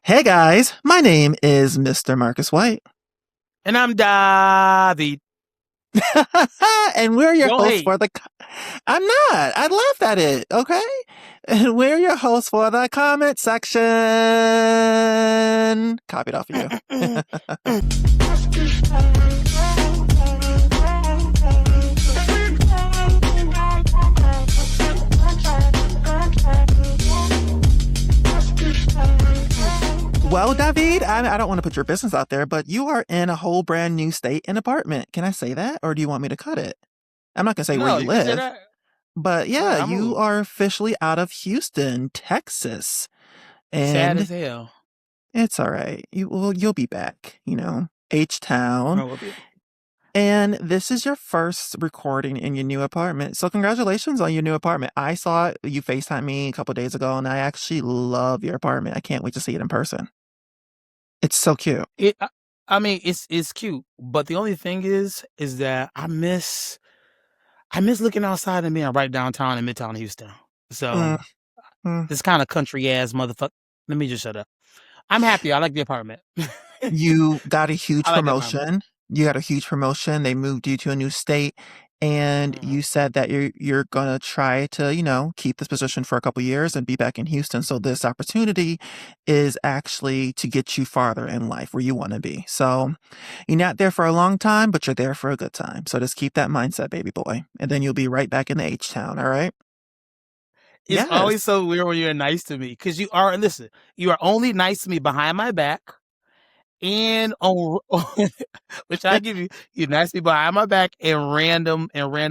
Hey guys, my name is Mr. Marcus White. And I'm David. And we're your Don't hosts hate. for I'm not. I laughed at it, okay? And we're your hosts for the comment section. Copied off of you. Well, David, I don't want to put your business out there, but you are in a whole brand new state and apartment. Can I say that? Or do you want me to cut it? I'm not going to say where No, you you can say live, that. but All yeah, right, I you moved. are officially out of Houston, Texas. Sad And as hell. it's all right. You'll be back, H Town. I will be. And this is your first recording in your new apartment. So congratulations on your new apartment. I saw it. You FaceTimed me a couple days ago, and I actually love your apartment. I can't wait to see it in person. It's so cute. It. I mean, it's cute, but the only thing is that I miss looking outside and being right downtown in Midtown Houston. So Mm, mm. this kind of country ass motherfucker. Let me just shut up. I'm happy. I like the apartment. You got a huge I like the apartment. promotion. You got a huge promotion. They moved you to a new state, and Mhm. you said that you're gonna try to, keep this position for a couple years and be back in Houston. So this opportunity is actually to get you farther in life where you want to be. So you're not there for a long time, but you're there for a good time. So just keep that mindset, baby boy, and then you'll be right back in the H town. All right? It's Yes. always so weird when you're nice to me because you are. Listen, you are only nice to me behind my back and on which I give you. You nice me behind my back in random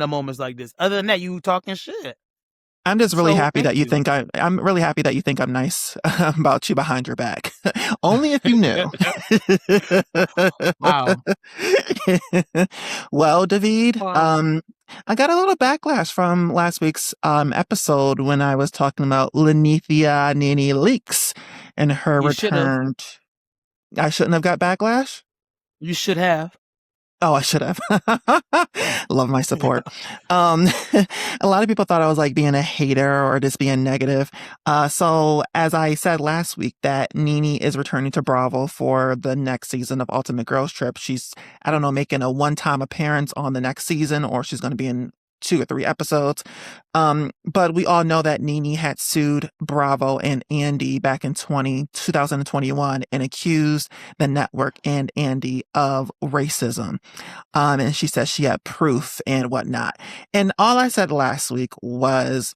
moments like this. Other than that, you talking shit. I'm just really So happy thank that you you. think I'm really happy that you think I'm nice about you behind your back. Only if you knew. Wow. Well, David, Um, I got a little backlash from last week's episode when I was talking about Lenithia Nene Leakes and her you should have. return. I shouldn't have got backlash. You should have. Oh, I should have. Love my support. Um, a lot of people thought I was like being a hater or just being negative. So as I said last week, that Nene is returning to Bravo for the next season of Ultimate Girls Trip. She's, I don't know, making a one-time appearance on the next season, or she's going to be in 2 or 3 episodes. But we all know that Nene had sued Bravo and Andy back in 2021 and accused the network and Andy of racism. And she said she had proof and whatnot. And all I said last week was,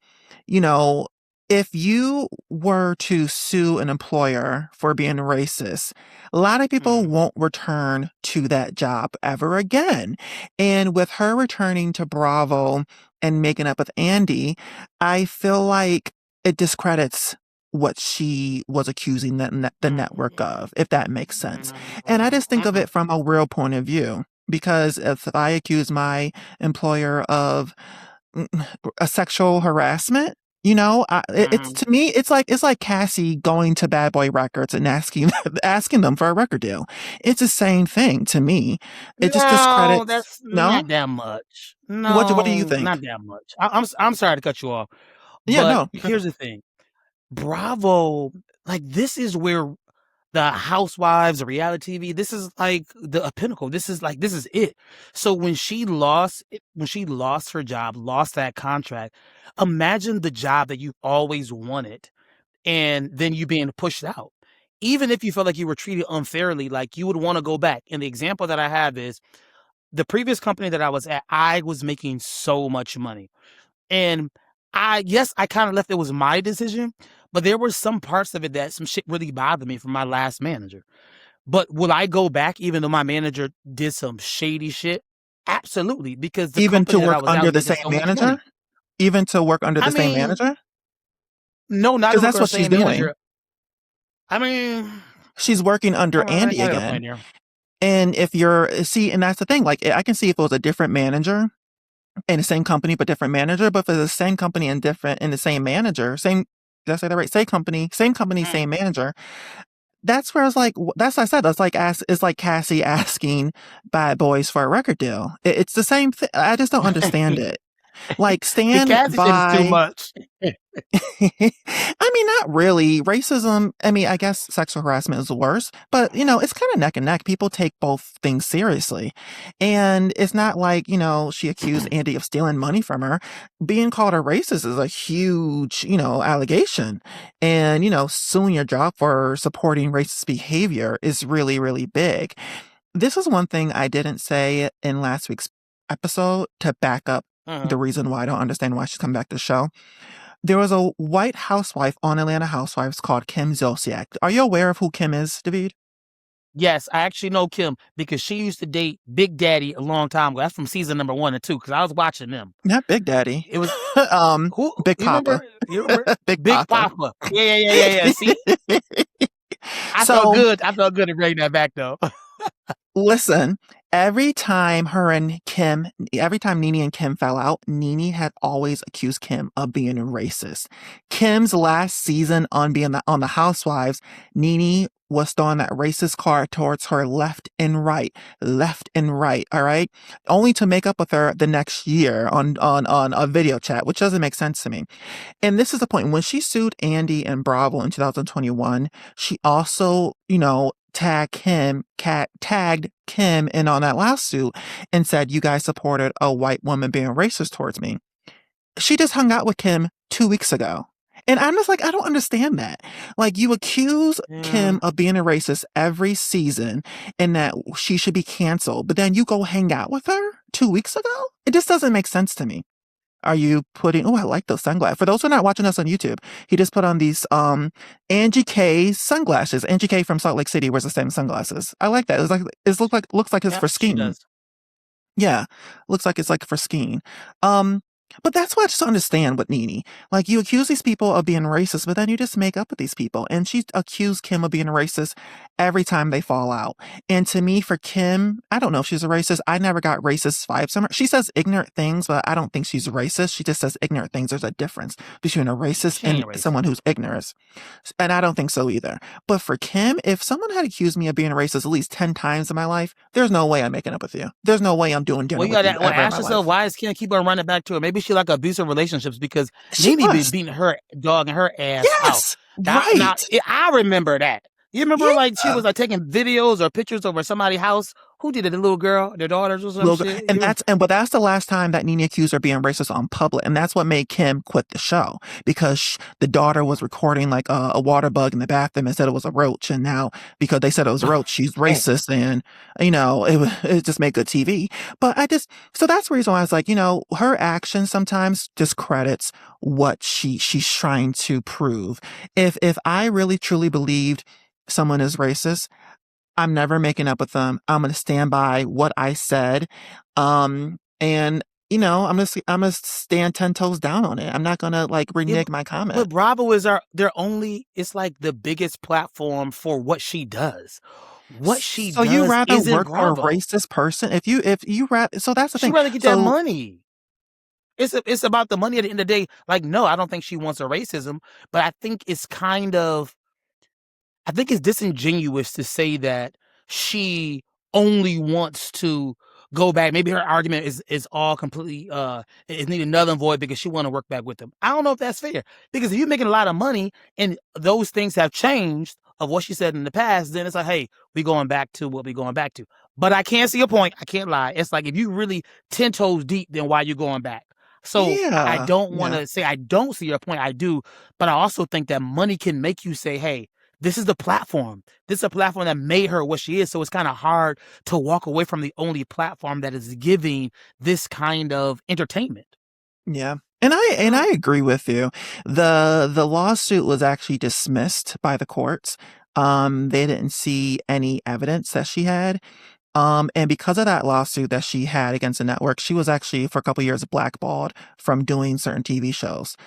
you know, if you were to sue an employer for being racist, a lot of people Mhm. won't return to that job ever again. And with her returning to Bravo and making up with Andy, I feel like it discredits what she was accusing the network of, if that makes sense. And I just think of it from a real point of view. Because if I accuse my employer of mm, a sexual harassment, it's Mhm. to me, it's like Cassie going to Bad Boy Records and asking asking them for a record deal. It's the same thing to me. It just No, discredits. that's No, not that much. what do you No, think? not that much. I'm sorry to cut you off, Yeah, but no, here's the thing. Bravo, like this is where the housewives, the reality TV, this is like the pinnacle. This is it. So when she lost her job, lost that contract, imagine the job that you've always wanted and then you being pushed out. Even if you felt like you were treated unfairly, like you would want to go back. And the example that I have is the previous company that I was at, I was making so much money. And yes, I kind of left. It was my decision, but there were some parts of it that some shit really bothered me from my last manager. But will I go back even though my manager did some shady shit? Absolutely, because the even to company that I work was at under was the making same so much manager, money. even to work under I the same mean, manager, no, not to because work that's on the what she's same doing. manager. I mean, She's working under I Andy got a again. point here. And and that's the thing. Like, I can see if it was a different manager in the same company but different manager, but for the same company and different in the same manager, same did I say that right? Same company, Mm. same manager. That's where it's like that's what I said. That's like it's like Cassie asking Bad Boys for a record deal. It's the same thing. I just don't understand it. Like, The stand Cassie shit is too by. much. I mean, not really. Racism, I mean, I guess sexual harassment is worse, but it's kind of neck and neck. People take both things seriously. And it's not like, she accused Andy of stealing money from her. Being called a racist is a huge, allegation. And, suing your job for supporting racist behavior is really, really big. This is one thing I didn't say in last week's episode to back up the Uh-huh. reason why I don't understand why she's come back to the show. There was a white housewife on Atlanta Housewives called Kim Zolciak. Are you aware of who Kim is, David? Yes, I actually know Kim because she used to date Big Daddy a long time ago. That's from season number 1 and 2 because I was watching them. Not Big Daddy. It was who Big you Papa. remember? You remember Big Big Papa. Papa? Yeah. See, I felt So good. I felt good to bring that back though. listen, every time Nene and Kim fell out, Nene had always accused Kim of being racist. Kim's last season on on the Housewives, Nene was throwing that racist card towards her left and right, all right? Only to make up with her the next year on a video chat, which doesn't make sense to me. And this is the point. When she sued Andy and Bravo in 2021, she also, tagged Kim in on that lawsuit and said, you guys supported a white woman being racist towards me. She just hung out with Kim 2 weeks ago. And I'm just like, I don't understand that. Like, you accuse Yeah. Kim of being a racist every season and that she should be canceled, but then you go hang out with her 2 weeks ago? It just doesn't make sense to me. Are you putting, oh, I like those sunglasses. For those who are not watching us on YouTube, he just put on these Angie K sunglasses. Angie K from Salt Lake City wears the same sunglasses. I like that. Looks like it's Yeah, for she skiing. does. Yeah, looks like it's like for skiing. But that's what I just don't understand with Nene. Like, you accuse these people of being racist, but then you just make up with these people. And she accused Kim of being racist every time they fall out. And to me, for Kim, I don't know if she's a racist. I never got racist vibes from her. She says ignorant things, but I don't think she's racist. She just says ignorant things. There's a difference between a racist She and ain't racist. someone who's ignorant. And I don't think so either. But for Kim, if someone had accused me of being racist at least 10 times in my life, there's no way I'm making up with you. There's no way I'm doing dinner Well, you with you gotta ever in ask my yourself life. why is Kim keep on running back to her? Maybe she like abusive relationships because She Nene been was. beating her dog and her ass out. Yes. Now, Right. I remember that. You remember like she Yeah. was like taking videos or pictures over somebody's house? Who did it? The little girl, their daughters or some shit? But that's the last time that Nene accused her of being racist on public, and that's what made Kim quit the show because the daughter was recording like a water bug in the bathroom and said it was a roach, and now because they said it was a roach, she's racist, and it just made good TV. But so that's the reason why I was like, her action sometimes discredits what she's trying to prove. If I really truly believed someone is racist, I'm never making up with them. I'm going to stand by what I said. And I'm going to stand 10 toes down on it. I'm not going to like renege my comment. But Bravo is it's like the biggest platform for what she does. What she So you does rather isn't work for a Bravo. racist person? If you rather, so that's the She thing. rather get that So money. It's about the money at the end of the day. Like, no, I don't think she wants a racism, but I think it's disingenuous to say that she only wants to go back. Maybe her argument is all completely is needed null and void because she want to work back with them. I don't know if that's fair because if you're making a lot of money and those things have changed of what she said in the past, then it's like, hey, we going back to what we going back to. But I can't see a point. I can't lie. It's like if you really 10 toes deep, then why you going back? So I yeah, don't want yeah. to say I don't see your point. I do, but I also think that money can make you say, hey, this is the platform. This is a platform that made her what she is. So it's kind of hard to walk away from the only platform that is giving this kind of entertainment. Yeah. And I agree with you. The lawsuit was actually dismissed by the courts. They didn't see any evidence that she had. And because of that lawsuit that she had against the network, she was actually for a couple of years blackballed from doing certain TV shows.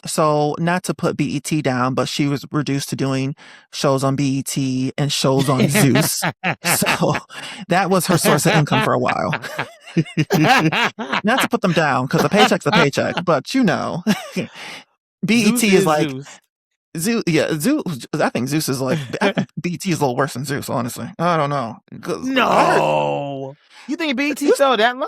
So not to put BET down, but she was reduced to doing shows on BET and shows on Zeus. So that was her source of income for a while. Not to put them down because a paycheck's a paycheck, but BET Zeus is like Zeus. Zeus. Yeah, Zeus. I think Zeus is like. I think BET is a little worse than Zeus. Honestly, I don't know. No, you think BT fell that low?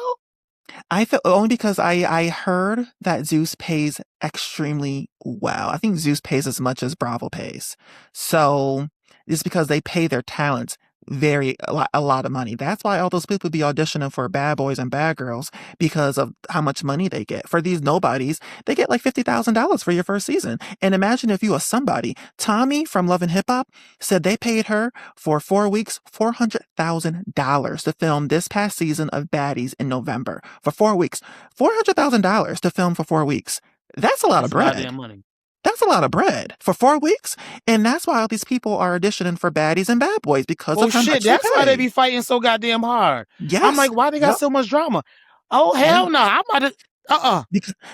I feel only because I heard that Zeus pays extremely well. I think Zeus pays as much as Bravo pays. So it's because they pay their talents a lot of money. That's why all those people be auditioning for bad boys and bad girls because of how much money they get. For these nobodies, they get like $50,000 for your first season. And imagine if you were somebody. Tommy from Love and Hip Hop said they paid her for 4 weeks, $400,000 to film this past season of Baddies in November. For 4 weeks. $400,000 to film for 4 weeks. That's a lot of That's a lot of bread. damn money. That's a lot of bread for 4 weeks. And that's why all these people are auditioning for baddies and bad boys because Well, of how shit, much they that's why they pay. be fighting so goddamn hard. I'm Yes. like, why they got Yep. so much drama? Oh, Yeah. hell no. I'm about to,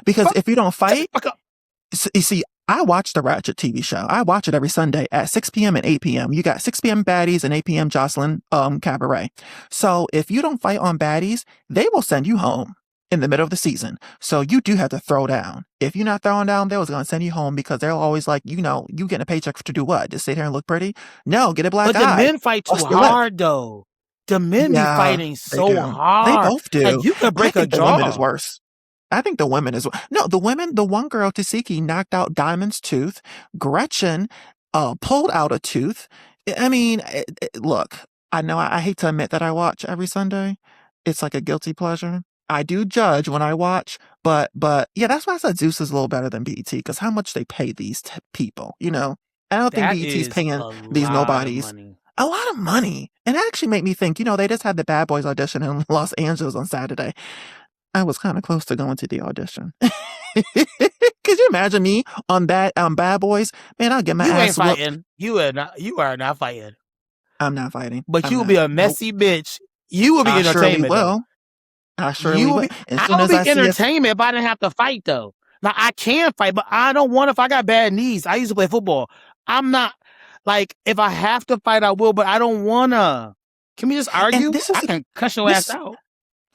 Because if you don't shut the fight, fuck up. you see, I watch the Ratchet TV show. I watch it every Sunday at 6 p.m. and 8 p.m. You got 6 p.m. baddies and 8 p.m. Jocelyn Cabaret. So if you don't fight on baddies, they will send you home in the middle of the season. So you do have to throw down. If you're not throwing down, they was going to send you home because they're always like, you getting a paycheck to do what? Just sit here and look pretty? No, get a black But the eye. men fight too Bust your lip. hard, though. The men be Yeah, fighting they so do. They hard. both do. Like, you could I break a think the women is jaw. worse. I think the women is no, the women. The one girl, Tasiki, knocked out Diamond's tooth. Gretchen, pulled out a tooth. I mean, look. I know I hate to admit that I watch every Sunday. It's like a guilty pleasure. I do judge when I watch, but yeah, that's why I said Zeus is a little better than BET because how much they pay these people. I don't think That BET's is paying a these lot of nobodies money. a lot of money. And it actually made me think, they just had the Bad Boys audition in Los Angeles on Saturday. I was kind of close to going to the audition. Could you imagine me on Bad Boys? Man, I'll get my You ain't ass whooped. fighting. You are not fighting. I'm not fighting. But I'm you will be not. a Nope. messy bitch. You will be I surely entertainment, though. will. I You surely will will. be. As soon I'll as be I see if entertainment if I didn't have to fight, though. Now I can fight, but I don't want if I got bad knees. I used to play football. I'm not like if I have to fight, I will, but I don't wanna. Can we just and argue? this is I can cuss your ass this out.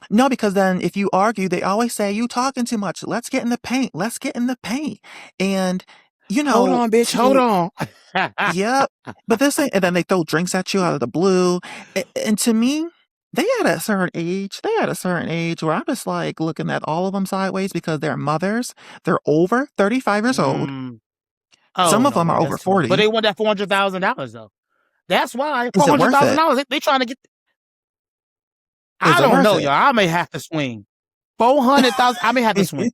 no, because then if you argue, they always say you talking too much. Let's get in the paint. Let's get in the paint. And Hold on, bitch. Hold on. yep. But this ain't, and then they throw drinks at you out of the blue. And to me, they at a certain age, where I'm just like looking at all of them sideways because they're mothers. They're over 35 years old. Oh Some of no, them are man, over that's too much. But 40. they want that $400,000 though. That's why Is four it hundred worth thousand it? dollars. They trying to get. Is I it don't worth know, it? y'all. I may have to swing 400,000. I may have to swing.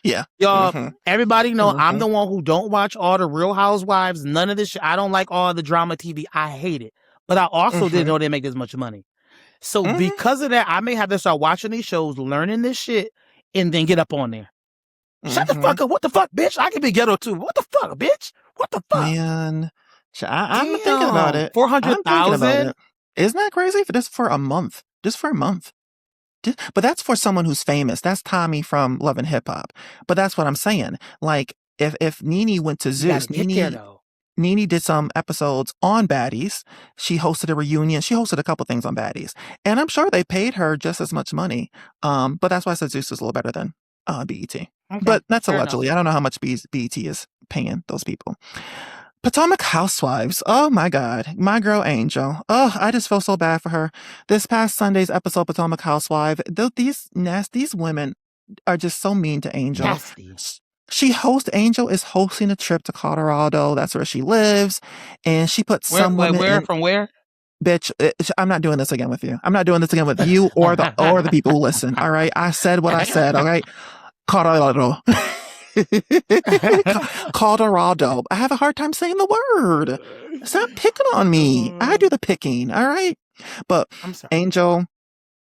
Yeah. Y'all, Mm-hmm. everybody know I'm Mm-hmm. the one who don't watch all the Real Housewives. None of this shit. I don't like all the drama TV. I hate it. But I also didn't Mm-hmm. know they make this much money. So Mm-hmm. because of that, I may have to start watching these shows, learning this shit, and then get up on there. Shut the Mm-hmm. fuck up. What the fuck, bitch? I can be ghetto too. What the fuck, bitch? What the fuck? Man, I'm thinking about Damn. it. I'm thinking about 400,000? it. Isn't that crazy? Just for a month. Just for a month. But that's for someone who's famous. That's Tommy from Love and Hip Hop. But that's what I'm saying. Like, if Nene went to You gotta Zeus, get there though. Nene did some episodes on Baddies. She hosted a reunion. She hosted a couple things on Baddies. And I'm sure they paid her just as much money. But that's why I said Zeus is a little better than BET. Okay. But that's Fair allegedly. enough. I don't know how much BET is paying those people. Potomac Housewives. Oh my God. My girl Angel. Oh, I just feel so bad for her. This past Sunday's episode, Potomac Housewife, these women are just so mean to Angel. Nasty. Angel is hosting a trip to Colorado. That's where she lives. And she put some women where? in. From where? Bitch, I'm not doing this again with you. I'm not doing this again with you or the people who listen. All right. I said what I said. All right. Colorado. Colorado. I have a hard time saying the word. Stop picking on me. I do the picking. All right. But I'm sorry. Angel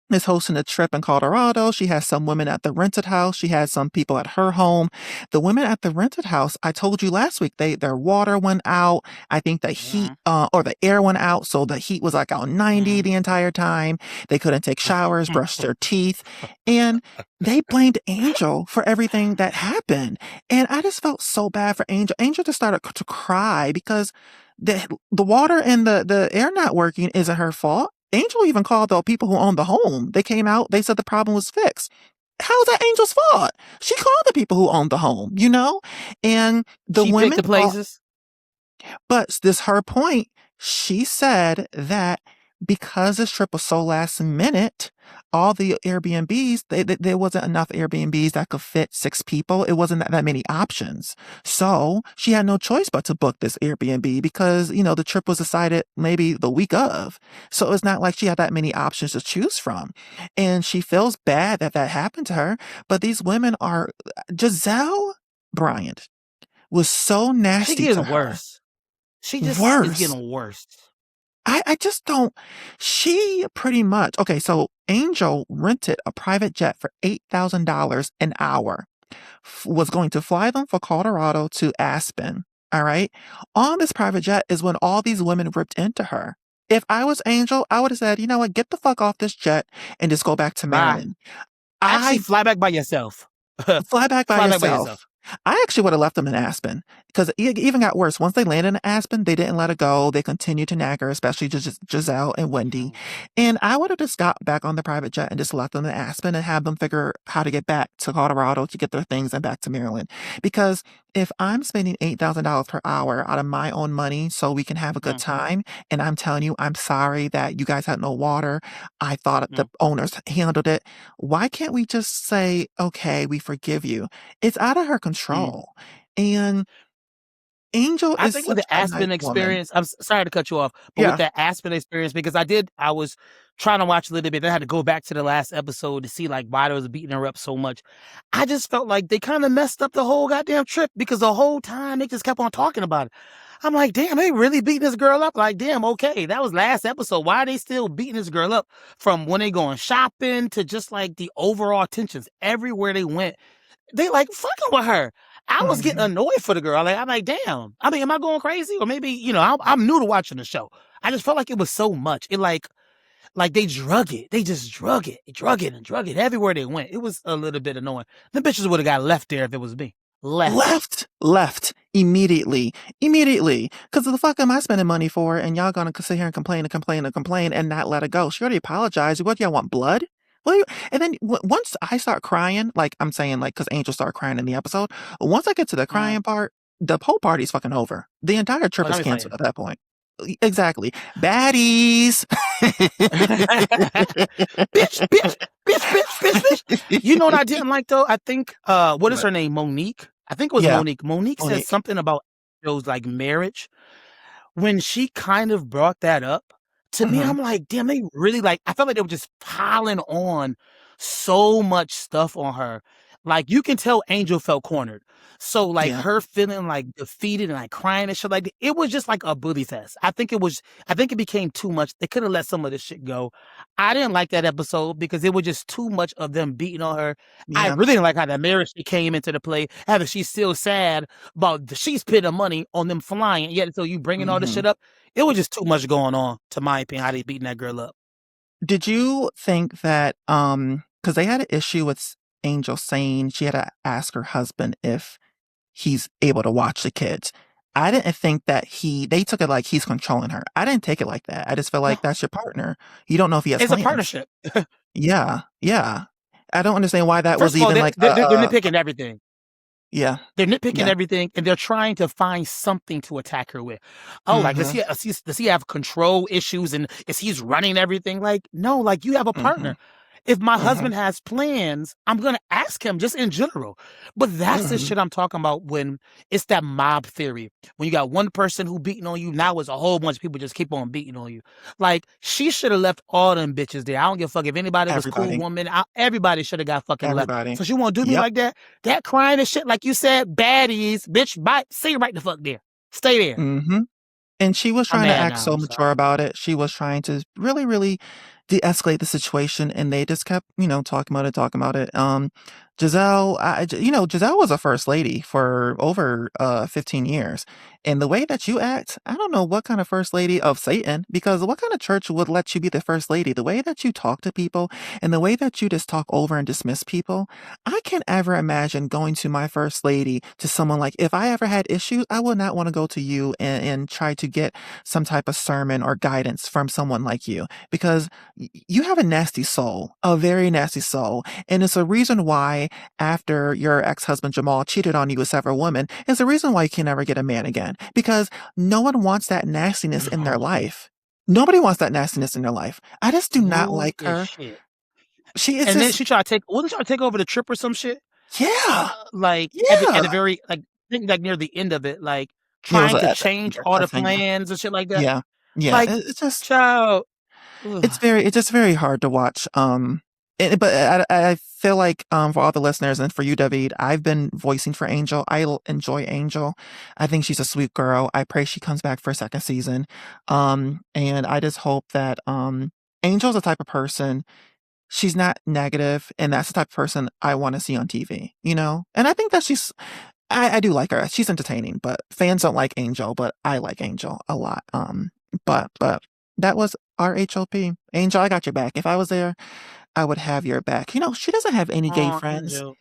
is hosting a trip in Colorado. She has some women at the rented house. She has some people at her home. The women at the rented house, I told you last week, their water went out. I think the heat or the air went out. So the heat was like on 90 the entire time. They couldn't take showers, brush their teeth. And they blamed Angel for everything that happened. And I just felt so bad for Angel. Angel just started to cry because the water and the air not working isn't her fault. Angel even called the people who owned the home. They came out. They said the problem was fixed. How's that Angel's fault? She called the people who owned the home, and the she women picked the places. But this her point. She said that because this trip was so last minute, all the Airbnbs, there wasn't enough Airbnbs that could fit 6 people. It wasn't that many options. So she had no choice but to book this Airbnb because, the trip was decided maybe the week of. So it's not like she had that many options to choose from. And she feels bad that that happened to her. But these women are, Giselle Bryant was so She nasty to getting her. worse. She just is Worse. getting worse. I just don't. She pretty much, okay, so Angel rented a private jet for $8,000 an hour, was going to fly them from Colorado to Aspen. All right. On this private jet is when all these women ripped into her. If I was Angel, I would have said, you know what, get the fuck off this jet and just go back to Bye. Maryland. Actually, I fly back by yourself. Fly back by Fly back by yourself. yourself. I actually would have left them in Aspen because it even got worse. Once they landed in Aspen, they didn't let her go. They continued to nag her, especially Giselle and Wendy. Mhm. And I would have just got back on the private jet and just left them in Aspen and have them figure how to get back to Colorado to get their things and back to Maryland. Because if I'm spending $8,000 per hour out of my own money so we can have a good Mm, time, and I'm telling you, I'm sorry that you guys had no water. I thought the mm, owners handled it. Why can't we just say, okay, we forgive you? It's out of her mm. control. And Angel I is think with such the a nice Aspen woman. experience, sorry to cut you off, but with Yeah. that Aspen experience, because I was trying to watch a little bit, then I had to go back to the last episode to see like why they was beating her up so much. I just felt like they kind of messed up the whole goddamn trip because the whole time they just kept on talking about it. I'm like, damn, they really beating this girl up. Like, damn, okay, that was last episode. Why are they still beating this girl up? From when they going shopping to just like the overall tensions everywhere they went, they like fucking with her. I was getting Mhm. annoyed for the girl. I'm like, damn. I mean, am I going crazy? Or maybe, I'm new to watching the show. I just felt like it was so much. It like they drug it. They just drug it and drug it everywhere they went. It was a little bit annoying. The bitches would have got left there if it was me. Left. Left immediately, because the fuck am I spending money for? And y'all gonna sit here and complain and complain and complain and not let it go. She already apologized. What do y'all want? Blood? Well, and then once I start crying, like I'm saying, like because Angel started crying in the episode. Once I get to the Mm. crying part, the whole party's fucking over. The entire Oh, trip now is we canceled fighting. at that point. Exactly. Baddies. bitch, bitch, bitch. You know what I didn't like though? I think what is What? her name? Monique? I think it was Yeah, Monique. Monique said Monique. something about those like marriage. When she kind of brought that up, to me, Hmm. I'm like, damn, they really like I felt like they were just piling on so much stuff on her. Like you can tell Angel felt cornered. So like Yeah. her feeling like defeated and like crying and shit like it was just like a bully fest. I think it became too much. They could have let some of this shit go. I didn't like that episode because it was just too much of them beating on her. I Yeah. really didn't like how that marriage shit came into the play. Having she's still sad about she's spending money on them flying, yet until you bringing all this Hmm. shit up, it was just too much going on, to my opinion, how they beating that girl up. Did you think that because they had an issue with Angel saying she had to ask her husband if he's able to watch the kids. I didn't think that they took it like he's controlling her. I didn't take it like that. I just feel No, like that's your partner. You don't know if he has it's a plans. partnership. Yeah, yeah. I don't understand why that First was of all, even like they're nitpicking everything. yeah, They're nitpicking yeah. everything, and they're trying to find something to attack her with. Oh, like Mhm, does he have control issues, and is he's running everything? Like, no, like you have a mhm, partner. If my mhm, husband has plans, I'm gonna ask him just in general. But that's the mhm. shit I'm talking about when it's that mob theory. When you got one person who beating on you, now it's a whole bunch of people just keep on beating on you. Like she should have left all them bitches there. I don't give a fuck if anybody was cool Everybody, woman. Everybody should have got fucking left. everybody. So she want to do me Yep. like that? That crying and shit, like you said, baddies, bitch. Bye. Stay right the fuck there. Stay there. Mhm. And she was I'm trying to mad act now. so I'm mature sorry. about it. She was trying to really, really de-escalate the situation, and they just kept, talking about it, talking about it. Giselle, Giselle was a first lady for over 15 years. And the way that you act, I don't know what kind of first lady of Satan, because what kind of church would let you be the first lady? The way that you talk to people and the way that you just talk over and dismiss people, I can't ever imagine going to my first lady to someone like, if I ever had issues, I would not want to go to you and try to get some type of sermon or guidance from someone like you because you have a nasty soul, a very nasty soul. And it's a reason why after your ex-husband Jamal cheated on you with several women, it's a reason why you can never get a man again because no one wants that nastiness in their life. Nobody wants that nastiness in their life. I just do not Rude like as her. shit. She is And then just, she tried to take wasn't she trying to take over the trip or some shit? yeah, Like at yeah. the very like I think like near the end of it, like It was trying to change a all the cliffhanger. plans and shit like that. Yeah, yeah. Like, It's just, child, ugh. it's just very hard to watch. But I feel like for all the listeners and for you, David, I've been voicing for Angel. Enjoy Angel. I think she's a sweet girl. I pray she comes back for a second season. And I just hope that Angel's the type of person. She's not negative, and that's the type of person I want to see on TV. You know, and I think that I do like her. She's entertaining, but fans don't like Angel, but I like Angel a lot. But that was RHOP. Angel, I got your back. If I was there, I would have your back. You know, she doesn't have any gay Aw, friends, Angel.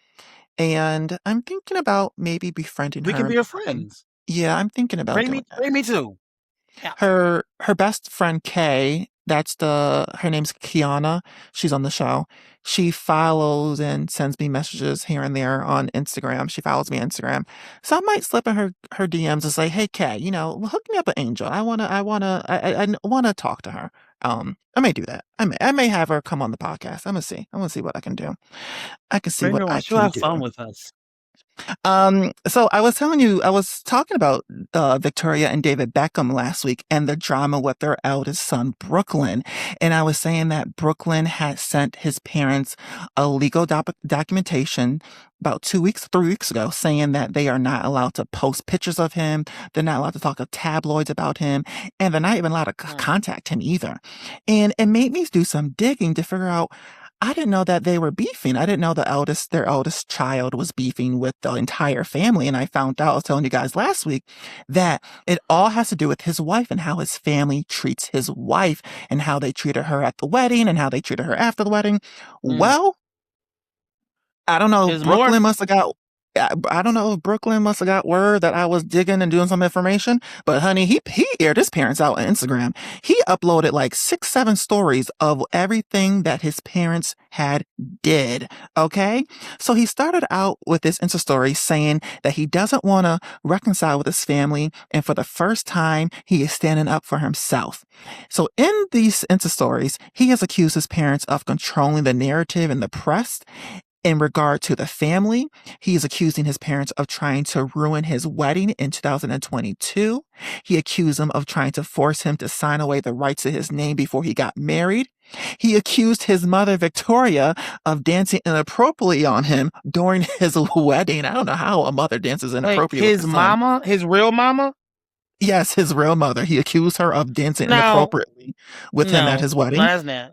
and I'm thinking about maybe befriending We her can and be her becoming. friends. Yeah, I'm thinking about doing that. Bring me too. Yeah. Her best friend Kay, her name's Kiana. She's on the show. She follows and sends me messages here and there on Instagram. She follows me on Instagram. So I might slip in her DMs and say, "Hey Kay, you know, hook me up with Angel. I wanna talk to her." I may do that. I may have her come on the podcast. I'm gonna see what I can do. I can see Bring what her on. I She'll can have do. fun with us. So I was telling you, I was talking about Victoria and David Beckham last week and the drama with their eldest son, Brooklyn. And I was saying that Brooklyn had sent his parents a legal documentation about 3 weeks ago saying that they are not allowed to post pictures of him. They're not allowed to talk to tabloids about him. And they're not even allowed to Mm, contact him either. And it made me do some digging to figure out I didn't know that they were beefing. I didn't know their eldest child was beefing with the entire family. And I found out, I was telling you guys last week, that it all has to do with his wife and how his family treats his wife and how they treated her at the wedding and how they treated her after the wedding. mm. Well, I don't know. There's more? Brooklyn must have got. I don't know if Brooklyn must have got word that I was digging and doing some information, but honey, he aired his parents out on Instagram. He uploaded like 6, 7 stories of everything that his parents had did. Okay, so he started out with this Insta story saying that he doesn't want to reconcile with his family, and for the first time, he is standing up for himself. So in these Insta stories, he has accused his parents of controlling the narrative in the press in regard to the family. He is accusing his parents of trying to ruin his wedding in 2022. He accused them of trying to force him to sign away the rights to his name before he got married. He accused his mother, Victoria, of dancing inappropriately on him during his wedding. I don't know how a mother dances Wait, inappropriately with his the son. mama? His real mama? Yes, his real mother. He accused her of dancing No, inappropriately with him at no, his no, wedding. that's not.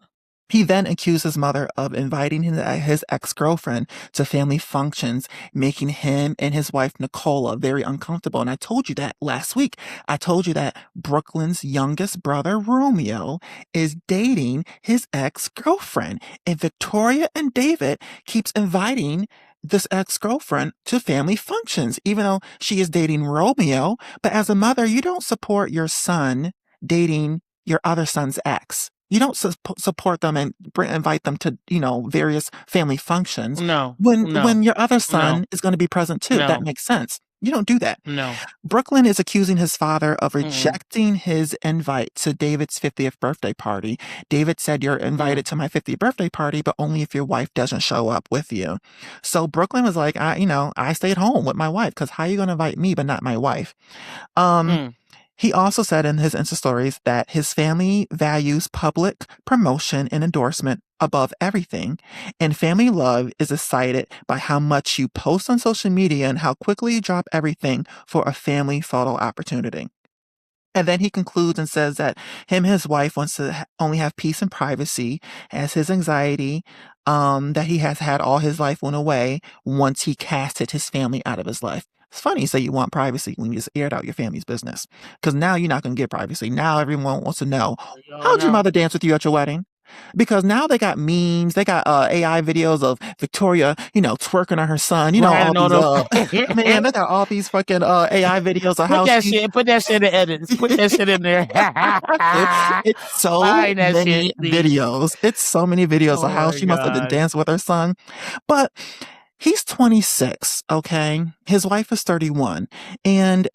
He then accused his mother of inviting his ex-girlfriend to family functions, making him and his wife Nicola very uncomfortable. And I told you that last week. I told you that Brooklyn's youngest brother, Romeo, is dating his ex-girlfriend. And Victoria and David keeps inviting this ex-girlfriend to family functions, even though she is dating Romeo. But as a mother, you don't support your son dating your other son's ex. You don't support them and invite them to, you know, various family functions No, when no, your other no, son is going to be present too. That no, makes sense. You don't do that. no. Brooklyn is accusing his father of Mm-mm, rejecting his invite to David's 50th birthday party. David said, "You're mm, invited to my 50th birthday party, but only if your wife doesn't show up with you." So Brooklyn was like, I stayed home with my wife because how are you going to invite me but not my wife? Um, mm. he also said in his Insta stories that his family values public promotion and endorsement above everything, and family love is decided by how much you post on social media and how quickly you drop everything for a family photo opportunity. And then he concludes and says that him and his wife wants to only have peace and privacy as his anxiety that he has had all his life went away once he casted his family out of his life. It's funny you say you want privacy when you just aired out your family's business because now you're not going to get privacy. Now everyone wants to know, We all how'd your know. mother dance with you at your wedding? Because now they got memes, they got AI videos of Victoria, you know, twerking on her son, you know, all Grinding on these them. man, they got all these fucking AI videos of how she Put that shit in the edits. Put that shit in there. it's so Find that shit, many please. videos. It's so many videos of Oh how my she must have been god. dancing with her son. But he's 26, okay? His wife is 31. And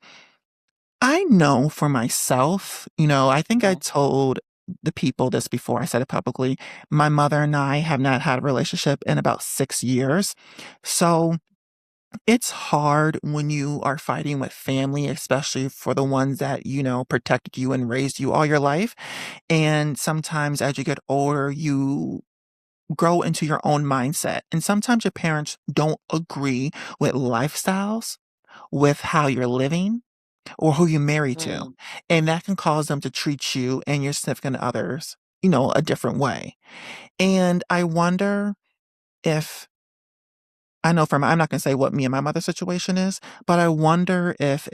I know for myself, you know, I think I Oh, told the people this before. I said it publicly. My mother and I have not had a relationship in about 6 years. So it's hard when you are fighting with family, especially for the ones that, protected you and raised you all your life. And sometimes as you get older, you grow into your own mindset. And sometimes your parents don't agree with lifestyles, with how you're living, or who you marry to. Mm. And that can cause them to treat you and your significant others, a different way. And I wonder if I know I'm not gonna say what me and my mother's situation is, but I wonder if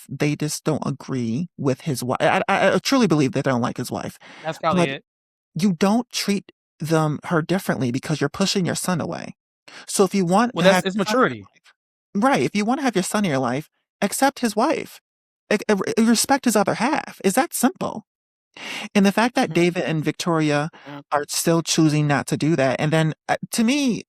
they just don't agree with his wife. I truly believe they don't like his wife, That's probably but it. you don't treat her differently because you're pushing your son away. So if you want Well, to have it's your son in your maturity. life, right? If you want to have your son in your life, accept his wife. Respect his other half. Is that simple? And the fact that Mhm. David and Victoria Mhm. are still choosing not to do that, and then to me,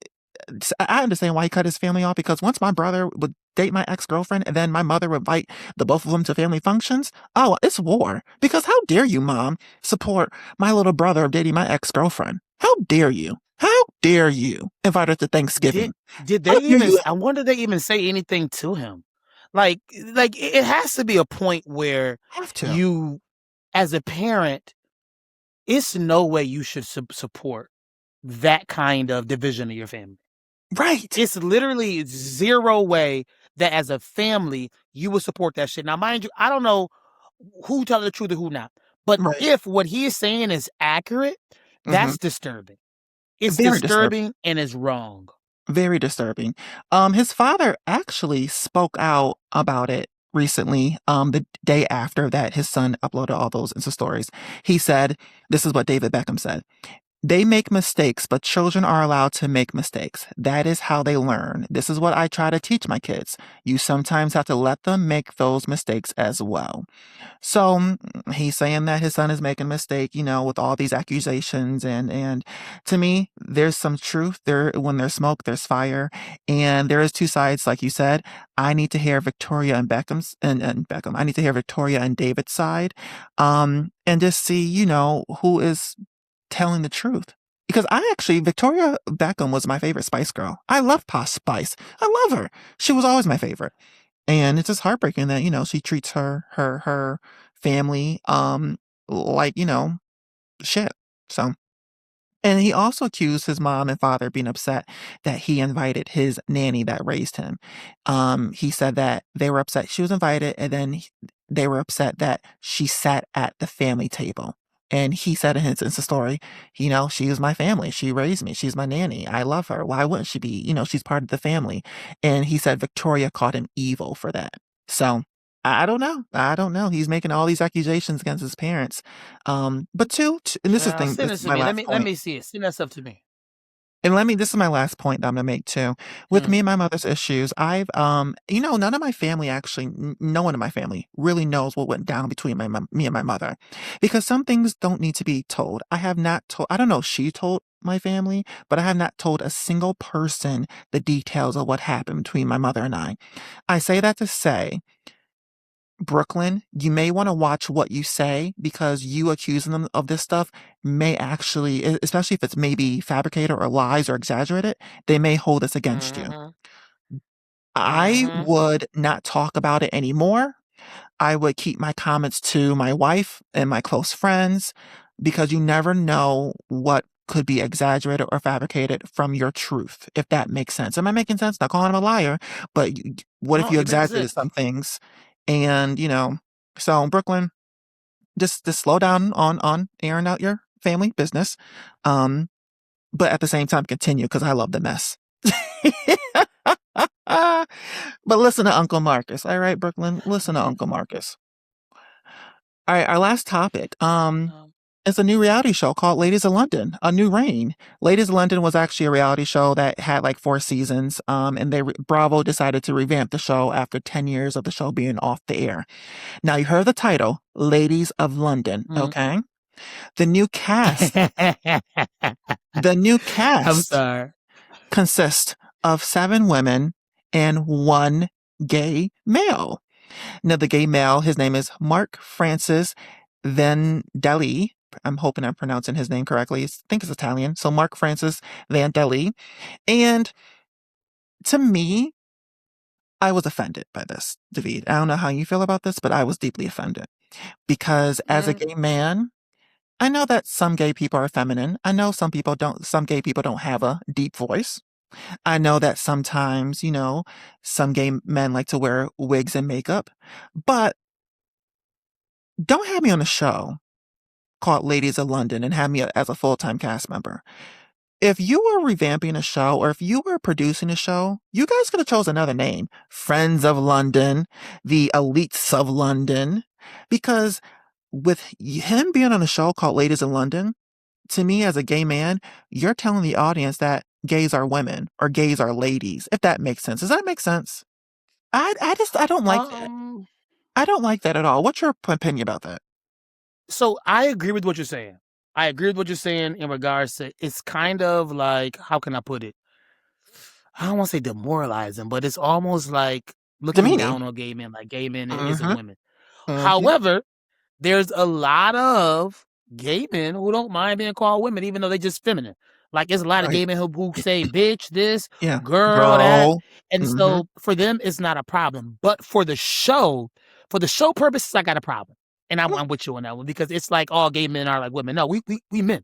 I understand why he cut his family off because once my brother would date my ex-girlfriend and then my mother would invite the both of them to family functions, oh, it's war. Because how dare you, mom, support my little brother dating my ex-girlfriend? How dare you? How dare you invite her to Did Thanksgiving? did How they dare even you? I wonder they even say anything to him? Like it has to be a point where Have to. you, as a parent, it's no way you should support that kind of division of your family. Right. It's literally zero way that as a family you would support that shit. Now, mind you, I don't know who telling the truth and who not, but Right. if what he is saying is accurate, Hmm. that's disturbing. It's Very disturbing. disturbing and it's wrong. Very disturbing. His father actually spoke out about it recently, the day after that his son uploaded all those Insta stories. He said, this is what David Beckham said. They make mistakes, but children are allowed to make mistakes. That is how they learn. This is what I try to teach my kids. You sometimes have to let them make those mistakes as well. So he's saying that his son is making a mistake, with all these accusations, and to me, there's some truth there. When there's smoke, there's fire, and there is two sides, like you said. I need to hear Victoria and Beckham's and Beckham. I need to hear Victoria and David's side, and just see, who is telling the truth. Because Victoria Beckham was my favorite Spice Girl. I love Posh Spice. I love her. She was always my favorite. And it's just heartbreaking that, she treats her family, like, shit. So, and he also accused his mom and father being upset that he invited his nanny that raised him. He said that they were upset she was invited, and then they were upset that she sat at the family table. And he said in his Insta story, she is my family. She raised me. She's my nanny. I love her. Why wouldn't she be? She's part of the family. And he said Victoria called him evil for that. So I don't know. I don't know. He's making all these accusations against his parents. But and this is Send this this is to my me. last Let point. me see it. Send that stuff to me. And this is my last point that I'm gonna make too. With Mm. me and my mother's issues, none of my family actually, no one in my family really knows what went down between me and my mother, because some things don't need to be told. I have not told. I don't know if she told my family, but I have not told a single person the details of what happened between my mother and I. I say that to say, Brooklyn, you may want to watch what you say because you accusing them of this stuff may actually, especially if it's maybe fabricated or lies or exaggerated, they may hold this against you. Mhm. I Mhm. would not talk about it anymore. I would keep my comments to my wife and my close friends because you never know what could be exaggerated or fabricated from your truth, if that makes sense. Am I making sense? Not calling him a liar, but what if No, you you make exaggerated some sense. things and, so Brooklyn, just slow down on airing out your family business. Um, but at the same time continue because I love the mess. But listen to Uncle Marcus. All right, Brooklyn, listen to Uncle Marcus. All right, our last topic. Um, It's a new reality show called Ladies of London, A New Reign. Ladies of London was actually a reality show that had like 4 seasons. And Bravo decided to revamp the show after 10 years of the show being off the air. Now you heard the title, Ladies of London, mm. okay? The new cast, the new I'm cast sorry. consists of 7 women and one gay male. Now, the gay male, his name is Mark Francis Vendeli. I'm hoping I'm pronouncing his name correctly. I think it's Italian. So Mark Francis Vandelli. And to me, I was offended by this, David. I don't know how you feel about this, but I was deeply offended because as a Mm, gay man, I know that some gay people are feminine. I know some gay people don't have a deep voice. I know that sometimes, some gay men like to wear wigs and makeup, but don't have me on a show called Ladies of London and have me as a full-time cast member. If you were revamping a show or if you were producing a show, you guys could have chose another name. Friends of London, the Elites of London, because with him being on a show called Ladies in London, to me as a gay man, you're telling the audience that gays are women or gays are ladies, if that makes sense. Does that make sense? I don't like that. um, I don't like that at all. What's your opinion about that? so I agree with what you're saying. I agree with what you're saying in regards to it's kind of like, how can I put it? I don't want to say demoralizing, but it's almost like looking Demeaning. down on gay men, like gay men isn't Mm-hmm. women. Mm-hmm. However, there's a lot of gay men who don't mind being called women, even though they just feminine. Like there's a lot of Right. gay men who say bitch this, Yeah. girl that. Girl. And Mm-hmm. so for them, it's not a problem. But for the show purposes, I got a problem. And I'm with you on that one because it's like all gay men are like women. No, we men.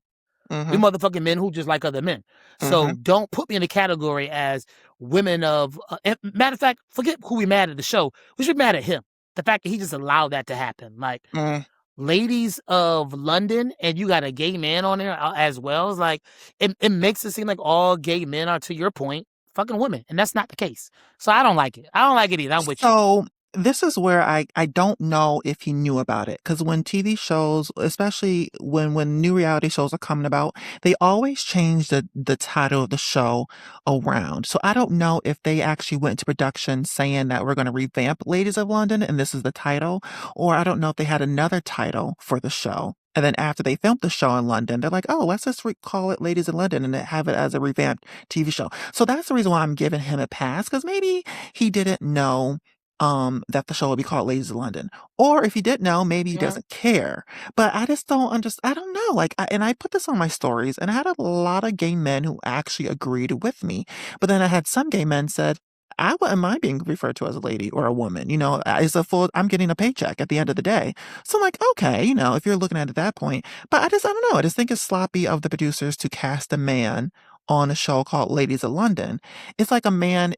We Mm-hmm. motherfucking men who just like other men. Mm-hmm. So don't put me in the category as women of. Matter of fact, forget who we mad at the show. We should be mad at him. The fact that he just allowed that to happen. Like Mm. Ladies of London, and you got a gay man on there as well. It's like it makes it seem like all gay men are, to your point, fucking women, and that's not the case. So I don't like it. I don't like it either. I'm with you. So this is where I don't know if he knew about it because when TV shows, especially when new reality shows are coming about, they always change the title of the show around. So I don't know if they actually went into production saying that we're going to revamp Ladies of London and this is the title, or I don't know if they had another title for the show. And then after they filmed the show in London, they're like, oh, let's just call it Ladies in London and have it as a revamped TV show. So that's the reason why I'm giving him a pass because maybe he didn't know that the show would be called Ladies of London. Or if he did know, maybe he Mm, doesn't care. But I just don't understand. I don't know. And I put this on my stories, and I had a lot of gay men who actually agreed with me. But then I had some gay men said, I wouldn't mind being referred to as a lady or a woman. I'm getting a paycheck at the end of the day. So I'm like, okay, if you're looking at it at that point. But I don't know. I just think it's sloppy of the producers to cast a man on a show called Ladies of London. It's like a man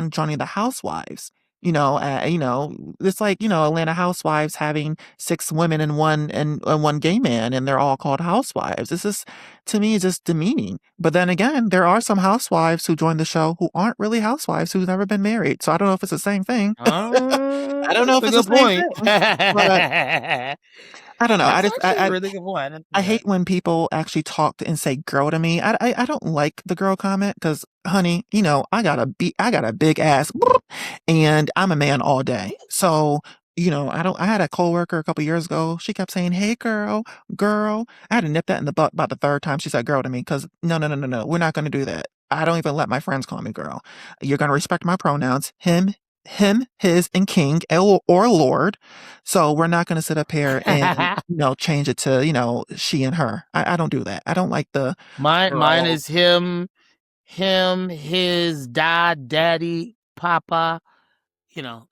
joining the Housewives. It's like, Atlanta Housewives having 6 women and one gay man, and they're all called housewives. This is, to me, just demeaning. But then again, there are some housewives who join the show who aren't really housewives who've never been married. So I don't know if it's the same thing. I don't know that's if a it's the good same point. thing, but That's I don't know. actually a really good point. I didn't I think of hate when people actually talk and say girl to me. I don't like the girl comment because, honey, I got a big ass and I'm a man all day. So, I had a coworker a couple years ago. She kept saying, hey, girl, girl. I had to nip that in the butt about the third time she said girl to me because no, no, no, no, no. We're not going to do that. I don't even let my friends call me girl. You're going to respect my pronouns, him, his, and king or lord. So we're not going to sit up here and, that. change it to, she and her. I don't do that. I don't like the Mine girl is him, his dad, daddy, papa,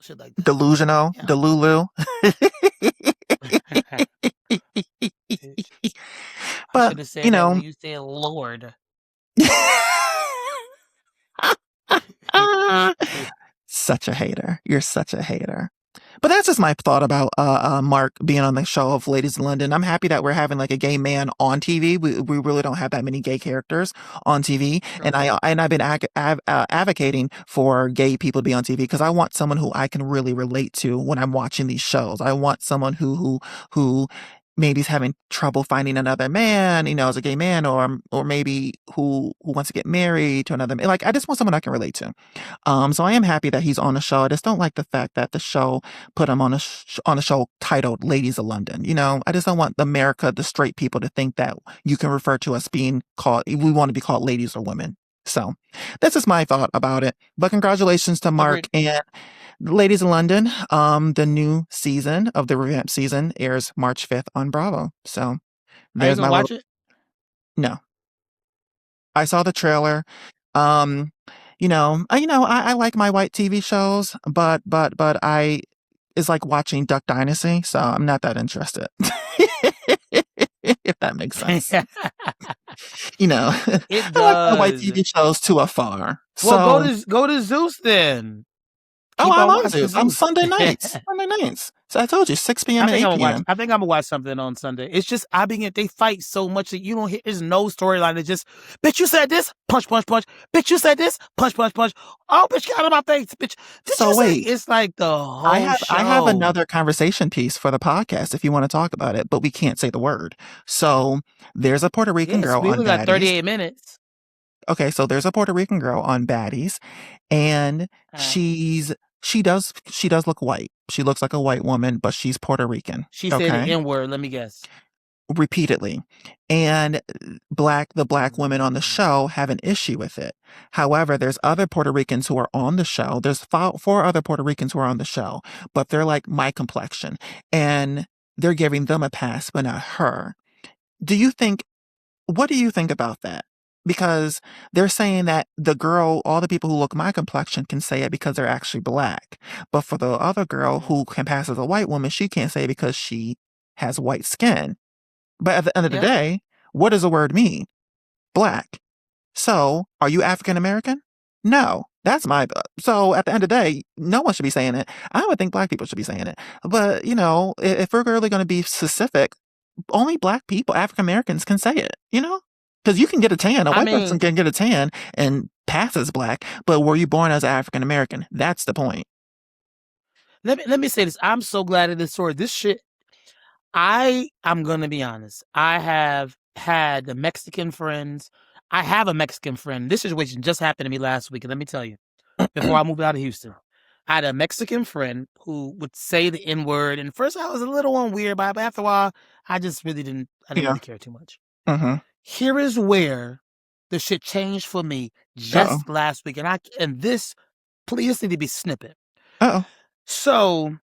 shit like that. delusional, Yeah. delulu. I But, should have you said that when know, you said Lord. such a hater. You're such a hater. But that's just my thought about Mark being on the show of Ladies in London. I'm happy that we're having like a gay man on TV. We really don't have that many gay characters on TV, and True. I've been advocating for gay people to be on TV because I want someone who I can really relate to when I'm watching these shows. I want someone who maybe is having trouble finding another man, as a gay man, or maybe who wants to get married to another man. Like I just want someone I can relate to. So I am happy that he's on the show. I just don't like the fact that the show put him on a show titled Ladies of London. I just don't want the straight people to think that you can refer to us being called, we want to be called ladies or women. So that's just my thought about it. But congratulations to Mark Agreed. and Ladies in London. The new season of the revamp season airs March 5th on Bravo. So Are you There's gonna my little watch it? no. I saw the trailer. Um, I like my white TV shows, but I it's like watching Duck Dynasty, so I'm not that interested. If that makes sense. It I like my white does. TV shows to afar. Well, So, go to Zeus then. oh, Keep I'm on on watching Zeus. I'm Zeus. Sunday nights. Sunday nights. So I told you, 6 p.m. and 8 p.m. I think I'm gonna watch something on Sunday. It's just they fight so much that you don't hear. There's no storyline. It's just, bitch, you said this, punch, punch, punch. Bitch, you said this, punch, punch, punch. Oh, bitch, get out of my face, bitch. Did So you say? wait, It's like the I whole have show. another conversation piece for the podcast if you want to talk about it, but we can't say the word. So there's a Puerto Rican Yes, girl we on only got Baddies. 38 minutes. Okay, so there's a Puerto Rican girl on Baddies, and Uh, she does look white. She looks like a white woman, but she's Puerto Rican. she said the Okay, N word. Let me guess. repeatedly, and the black women on the Mm. show have an issue with it. However, there's other Puerto Ricans who are on the show. There's four other Puerto Ricans who are on the show, but they're like my complexion, and they're giving them a pass, but not her. Do you think What do you think about that? Because they're saying that all the people who look my complexion can say it because they're actually black. But for the other girl Mm. who can pass as a white woman, she can't say it because she has white skin. But at the end of the Yep. day, what does the word mean? Black. So, are you African American? No. So at the end of the day, no one should be saying it. I would think black people should be saying it. But, if we're really going to be specific, only black people, African Americans can say it. Because you can get a tan. A I white person mean, can get a tan and pass as black, but were you born as African American? That's the point. let me say this. I'm so glad of this story. This shit. I'm gonna be honest. I have had the Mexican friends. I have a Mexican friend. This situation just happened to me last week, and let me tell you, before I moved out of Houston, I had a Mexican friend who would say the N word, and first I was a little on weird by it, but after a while, I just really didn't. I didn't Yeah. really care too much. Mm-hmm. Here is where the shit changed for me Uh-oh. just last week, and this, please, need to be snippet. Uh-oh. So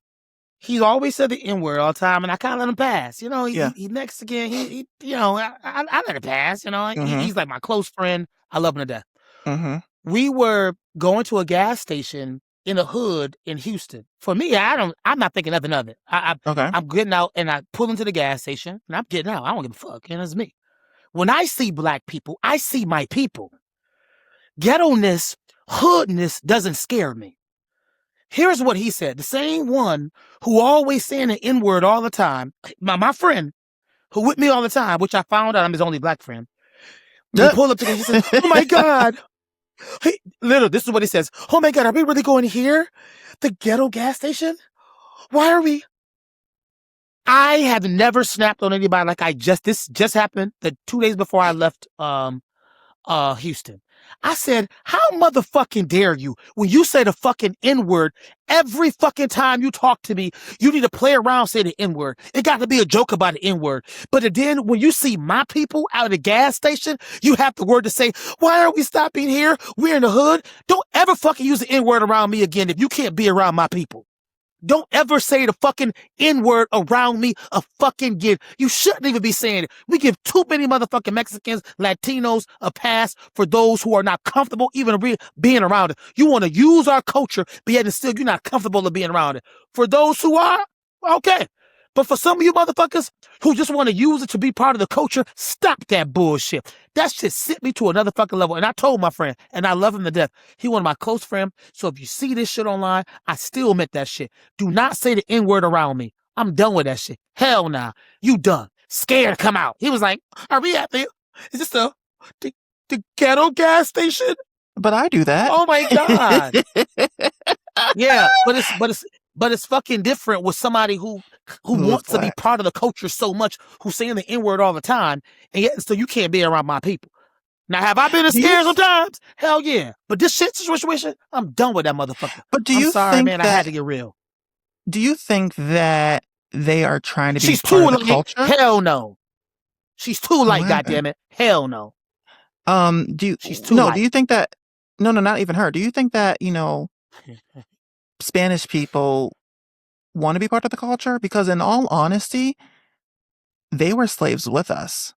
he always said the N word all the time, and I kind of let him pass. Yeah. He Mexican. I let it pass. Mm-hmm. He's like my close friend. I love him to death. Mm-hmm. We were going to a gas station in a hood in Houston. For me, I'm not thinking nothing of it. Okay. I'm getting out and I pull into the gas station and I'm getting out. I don't give a fuck. And it's me. When I see black people, I see my people. Ghetto-ness, hoodness doesn't scare me. Here's what he said. The same one who always saying the N-word all the time, my friend who with me all the time, which I found out I'm his only black friend. We pull up together. He says, "Oh my God." Hey, literally, this is what he says. "Oh my God, are we really going here? The ghetto gas station? Why are we?" I have never snapped on anybody like this just happened the 2 days before I left Houston. I said, how motherfucking dare you when you say the fucking N-word every fucking time you talk to me, you need to play around say the N-word. It got to be a joke about the N-word. But then when you see my people out of the gas station, you have the word to say, why are we stopping here? We're in the hood. Don't ever fucking use the N-word around me again if you can't be around my people. Don't ever say the fucking N-word around me a fucking give. You shouldn't even be saying it. We give too many motherfucking Mexicans, Latinos a pass for those who are not comfortable even being around it. You want to use our culture, but yet still you're not comfortable of being around it. For those who are, okay. But for some of you motherfuckers who just want to use it to be part of the culture, stop that bullshit. That shit sent me to another fucking level. And I told my friend, and I love him to death. He one of my close friends. So if you see this shit online, I still meant that shit. Do not say the N-word around me. I'm done with that shit. Hell nah. You done. Scared to come out. He was like, are we at the, is this the ghetto gas station? But I do that. Oh my God. Yeah, but it's fucking different with somebody who Who's wants to be black? part of the culture so much, who's saying the N-word all the time, and yet so you can't be around my people. Now, have I been Do you scared sometimes? Hell yeah. But this shit situation, I'm done with that motherfucker. but do I'm you sorry, think man. I had that to get real. do you think that they are trying to be She's part too of the light. culture? Hell no. She's too Oh, light, what happened? goddammit. Hell no. Do you She's too no, do light. you think that no, no, not even her. Do you think that, Spanish people want to be part of the culture? Because in all honesty, they were slaves with us.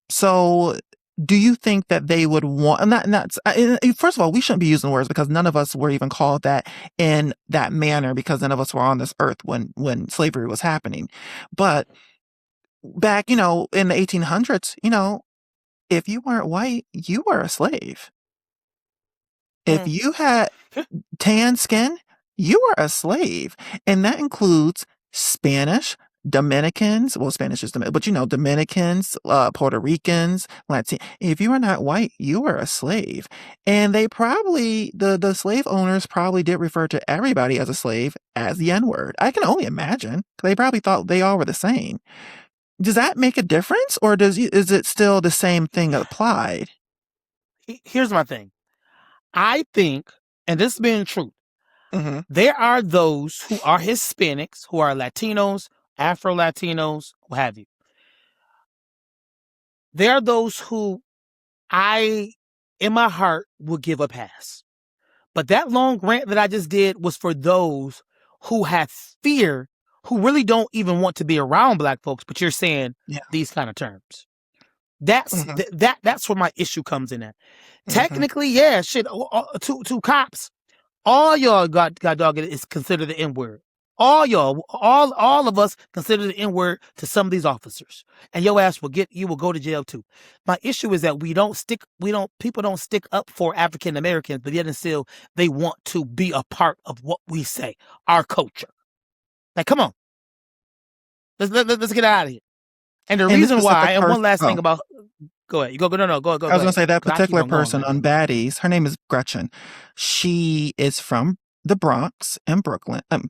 So, do you think that they would want, first of all, we shouldn't be using words because none of us were even called that in that manner because none of us were on this earth when slavery was happening. But back, in the 1800s, if you weren't white, you were a slave. If Mm. you had tan skin, you were a slave. And that includes Spanish, Dominicans, well, Spanish is Dominican, but Dominicans, Puerto Ricans, Latin. If you were not white, you were a slave. And they probably, the slave owners probably did refer to everybody as a slave as the N word. I can only imagine. They probably thought they all were the same. Does that make a difference or is it still the same thing applied? Here's my thing. I think, and this being true, Mm-hmm. there are those who are Hispanics, who are Latinos, Afro Latinos, what have you. There are those who I, in my heart, would give a pass. But that long rant that I just did was for those who have fear, who really don't even want to be around black folks, but you're saying Yeah. these kind of terms. That's Mm-hmm. that's where my issue comes in at. Mm-hmm. Technically, yeah, shit. Two cops, all y'all got dog is considered the N word. All y'all, all of us consider the N word to some of these officers, and your ass will go to jail too. My issue is that people don't stick up for African Americans, but yet and still they want to be a part of what we say, our culture. Like, come on, let's get out of here. And the And this reason why, specific and person, one last thing oh, about, go ahead, you go, no, I go was going to ahead, say that because I keep particular on going, person on goddamn. Baddies, her name is Gretchen. She is from the Bronx in Brooklyn. Let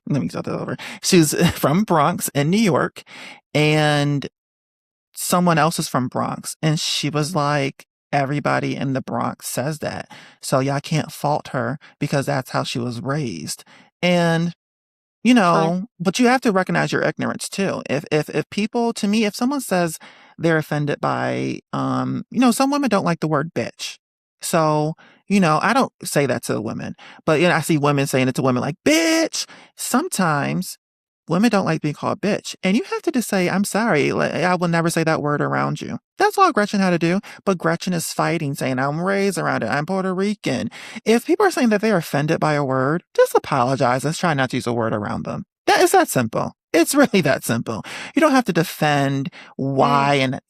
me start that over. She's from Bronx in New York, and someone else is from Bronx. And she was like, everybody in the Bronx says that. So y'all can't fault her because that's how she was raised. And True. but you have to recognize your ignorance too. If people, to me, if someone says they're offended by, some women don't like the word bitch. So, I don't say that to women, but I see women saying it to women like bitch. Sometimes women don't like being called bitch, and you have to just say, I'm sorry, like, I will never say that word around you. That's all Gretchen had to do. But Gretchen is fighting, saying, I'm raised around it. I'm Puerto Rican. If people are saying that they're offended by a word, just apologize and try not to use a word around them. That is that simple. It's really that simple. You don't have to defend Mm. why. And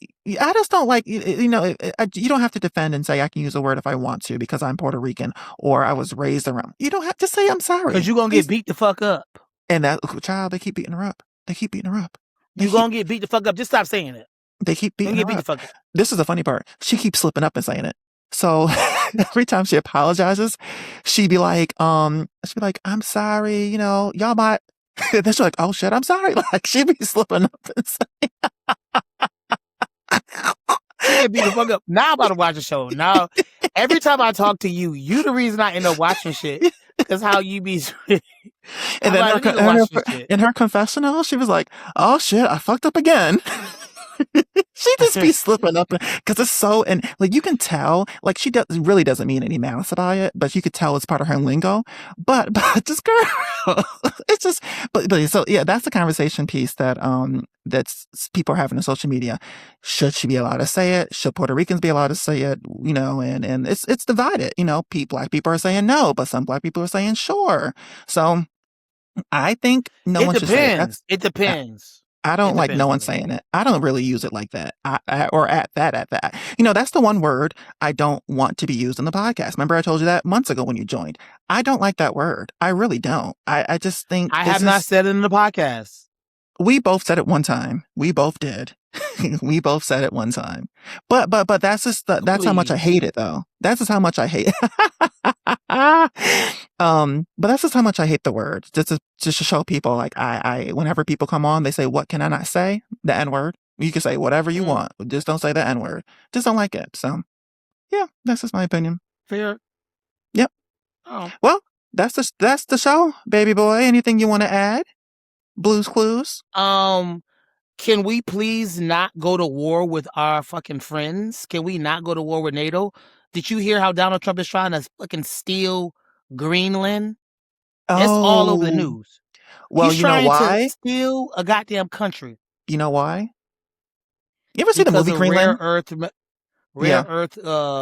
I just don't like, you don't have to defend and say, I can use a word if I want to because I'm Puerto Rican or I was raised around. You don't have to say, I'm Because sorry. you're going to get Please. beat the fuck up. And that child, they keep beating her up. They keep beating her up. They You're keep, going to get beat the fuck up. Just stop saying it. they keep You're beating going to get her beat the up. fuck up. This is the funny part. She keeps slipping up and saying it. So every time she apologizes, she'd be like, I'm sorry, y'all might. Then she's like, oh shit, I'm sorry. Like she'd be slipping up and She get beat the fuck up. Now I'm about to watch a show. Now, every time I talk to you, you the reason I end up watching shit. saying. Because how you be. And I'm then like, her, let me co- go watch this shit. in her confessional, she was like, oh shit, I fucked up again. She just be slipping up because it's so, and like you can tell, like really doesn't mean any malice about it, but you could tell it's part of her lingo. But just girl, it's just, but so yeah, that's the conversation piece that's people are having on social media. Should she be allowed to say it? Should Puerto Ricans be allowed to say it? And it's divided. Black people are saying no, but some black people are saying sure. So I think no It one should say it. depends. It depends. I It don't like depends no for one me. saying it. I don't really use it like that. Or at that. That's the one word I don't want to be used in the podcast. Remember I told you that months ago when you joined. I don't like that word. I really don't. I just think I it's have not just, said it in the podcast. we both said it one time. We both did. We both said it one time. But that's how much I Please. hate it though. That's just how much I hate but that's just how much I hate the word. Just to show people like whenever people come on, they say, what can I not say? The N word. You can say whatever you Mm, want. Just don't say the N word. Just don't like it. So yeah, that's just my opinion. fair. Yep. Oh. Well, that's the show, baby boy. Anything you want to add? Blues Clues? Um, can we please not go to war with our fucking friends? Can we not go to war with NATO? Did you hear how Donald Trump is trying to fucking steal Greenland? It's all over the Oh, news. well, He's you know trying to why? steal a goddamn country. You know why? You ever see the because movie of Greenland? rare Yeah. earth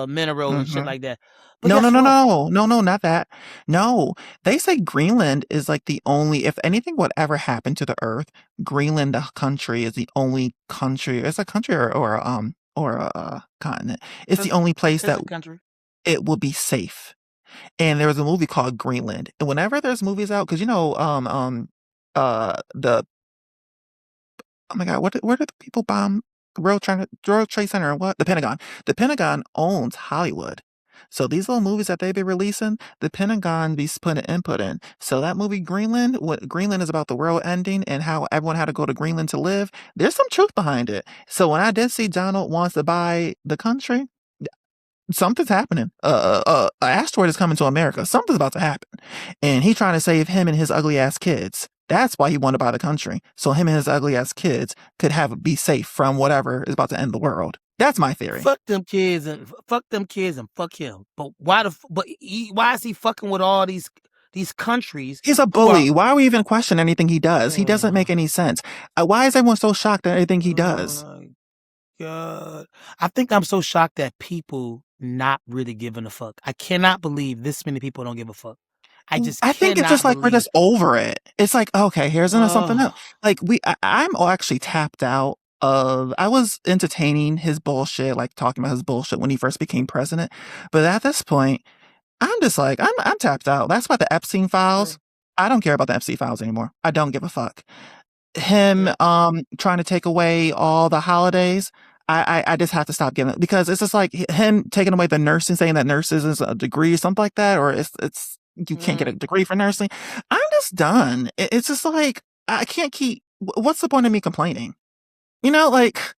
minerals and shit Hmm. like that. But No, no, guess no, what? no, no, no, not that. No, they say Greenland is like the only, if anything would ever happen to the Earth, Greenland, the country, is the only country. It's a country or a continent. It's the It's, only place it's that a country. it will be safe. And there was a movie called Greenland. And whenever there's movies out, because the oh my God, where did the people bomb World Trade Center or what? The Pentagon. The Pentagon owns Hollywood. So these little movies that they be releasing, the Pentagon be putting input in. So that movie Greenland, what Greenland is about the world ending and how everyone had to go to Greenland to live. There's some truth behind it. So when I did see Donald wants to buy the country, something's happening. An asteroid is coming to America. Something's about to happen, and he trying to save him and his ugly ass kids. That's why he wanted to buy the country, so him and his ugly ass kids could be safe from whatever is about to end the world. That's my theory. Fuck them kids and fuck him. But why is he fucking with all these countries He's a who are? bully. Why we even question anything he does? He doesn't Oh, make any sense. Why is everyone so shocked at anything he oh does? my god! I think I'm so shocked that people not really giving a fuck. I cannot believe this many people don't give a fuck. I just I think it's just cannot like we're believe. just over it. It's like, okay, here's something else. Oh, Like I'm actually tapped out of. I was entertaining his bullshit, like talking about his bullshit when he first became president. But at this point, I'm just like, I'm tapped out. That's why the Epstein yeah, files. I don't care about the Epstein files anymore. I don't give a fuck. Him yeah. trying to take away all the holidays. I just have to stop giving it because it's just like him taking away the nursing, saying that nurses is a degree or something like that, or it's you can't get a Mm. degree for nursing. I'm just done. It's just like I can't keep. What's the point of me complaining? Like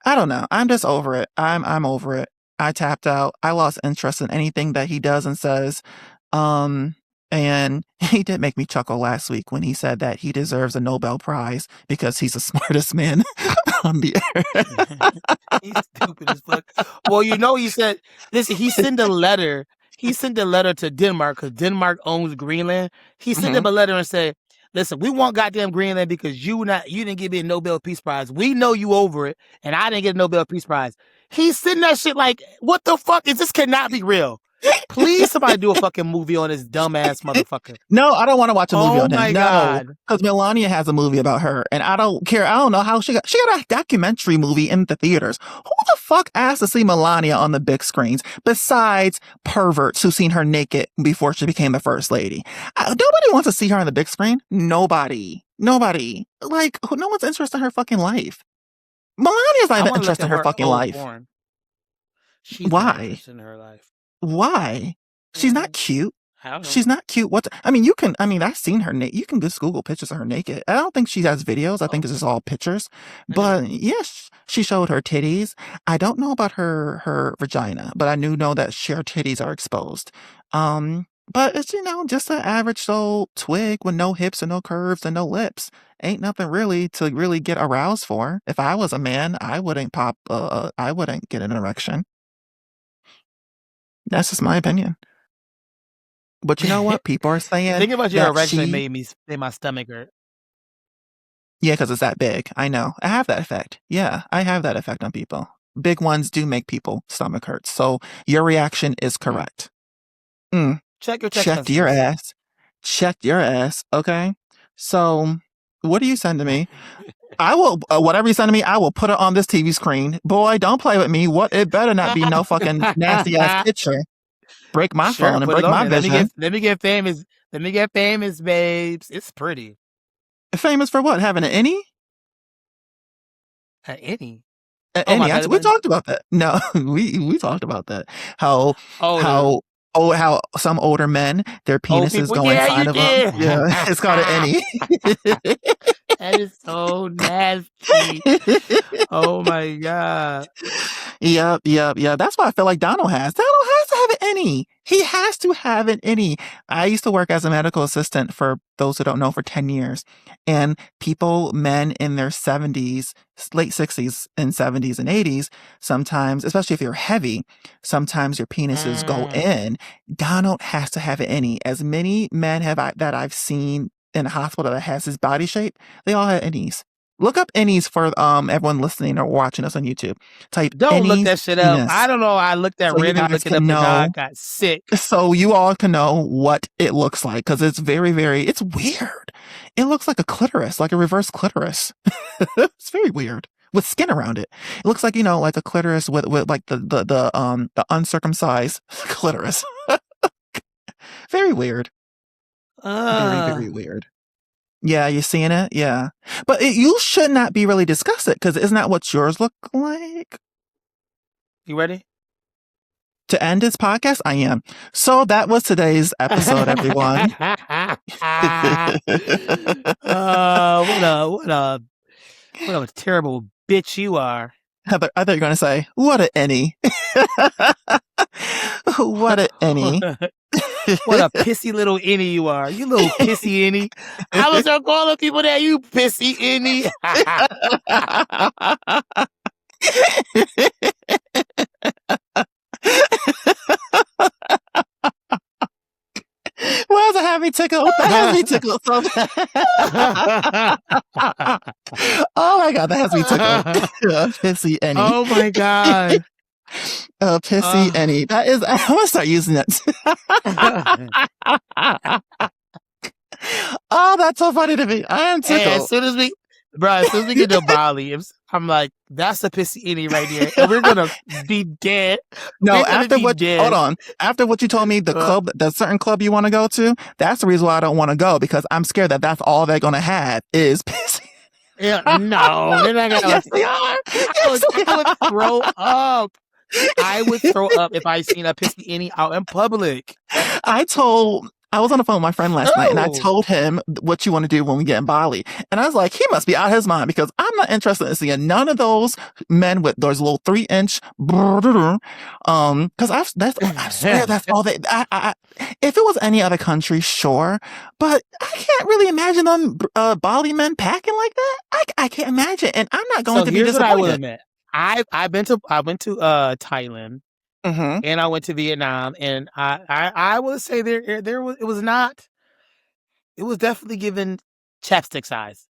I don't know. I'm just over it. I'm over it. I tapped out. I lost interest in anything that he does and says. Um, and he did make me chuckle last week when he said that he deserves a Nobel Prize because he's the smartest man on the He's stupid as fuck. Well, he said, listen, he sent a letter. He sent a letter to Denmark because Denmark owns Greenland. He sent earth. them a letter and said, listen, we want goddamn Greenland because you didn't give me a Nobel Peace Prize. We know you over it, and I didn't get a Nobel Peace Prize. He's sending that shit like, what the fuck? This cannot be real. Please, somebody do a fucking movie on this dumbass motherfucker. No, I don't want to watch a movie Oh on him. my No, god. because Melania has a movie about her, and I don't care. I don't know how she got a documentary movie in the theaters. Who the fuck asked to see Melania on the big screens besides perverts who seen her naked before she became the first lady? Nobody wants to see her on the big screen. Nobody. Like, no one's interested in her fucking life. Melania's not I even want to look interested at in her her fucking old life. porn. She's not Why? interested in her life. Why? She's not Mm, cute. I don't know. She's not cute. I mean, I've seen her naked. You can just Google pictures of her naked. I don't think she has videos. I think Oh, it's just all pictures. yeah. But yes, she showed her titties. I don't know about her vagina, but I do know that her titties are exposed. But it's, just an average old twig with no hips and no curves and no lips. Ain't nothing really to really get aroused for. If I was a man, I wouldn't get an erection. That's just my opinion. But you know what? People are saying Thinking about your that erection made my stomach hurt. yeah, because it's that big. I know. I have that effect. Yeah, I have that effect on people. Big ones do make people stomach hurt. So your reaction is Mm. correct. Mm, Check your text checked your messages. ass. Checked your ass. Okay. So what do you send to me? I will, whatever you send to me, I will put it on this TV screen. Boy, don't play with me. It better not be no fucking nasty ass picture. Break my Sure, phone and put it break on my there. vision. Let me get famous. Let me get famous, babes. It's pretty. Famous for what? Having an any? Any. Oh, my Any, belly we button. talked about that. No, we talked about that. How Oh, how how some older men, their old penises people. go Yeah, you inside of them. did. Yeah, it's called an any. That is so nasty. Oh my god. Yep. That's why I feel like Donald has. Donald has to have an any. He has to have an any. I used to work as a medical assistant for those who don't know for 10 years. And men in their 70s, late 60s and 70s and 80s, sometimes, especially if you're heavy, sometimes your penises go Mm. in. Donald has to have an any. As many men that I've seen in a hospital that has his body shape, they all have innies. Look up innies for everyone listening or watching us on YouTube. Type Don't look innies that shit up. penis I don't know. I looked at so you randomly guys looking can up and now I know. got sick. So you all can know what it looks like because it's very, very. It's weird. It looks like a clitoris, like a reverse clitoris. It's very weird with skin around it. It looks like like a clitoris with like the uncircumcised clitoris. Very weird. Very, very weird. Yeah, you seeing it? Yeah. But you should not be really discussing it because isn't that what yours look like? You ready? To end this podcast? I am. So that was today's episode, everyone. What a terrible bitch you are. I thought you were going to say, what a any. What a any. What a pissy little innie you are. You little pissy innie. I was gonna call the people that you pissy innie. Why does it have me tickle? That has me tickle so bad. Oh my god, that has me tickle. Pissy any. Oh my god. Pissy any. That is. I'm gonna start using that. Oh, that's so funny to me. I am tickled. Hey, as soon as we get to Bali, I'm like, that's a pissy innie right there, and we're gonna be dead. No, hold on. After what you told me, the certain club you want to go to, that's the reason why I don't want to go because I'm scared that that's all they're gonna have is pissy. Yeah, no, they're not gonna. Yes, they are. I would throw up. I would throw up if I seen a pissy innie out in public. I was on the phone with my friend last night and I told him what you want to do when we get in Bali. And I was like, he must be out of his mind because I'm not interested in seeing none of those men with those little 3-inch, because I swear that's all they, if it was any other country, sure, but I can't really imagine them, Bali men packing like that. I can't imagine. And I'm not going to be disappointed. I will admit. I went to Thailand. Mm-hmm. And I went to Vietnam, and I would say it was definitely given chapstick size.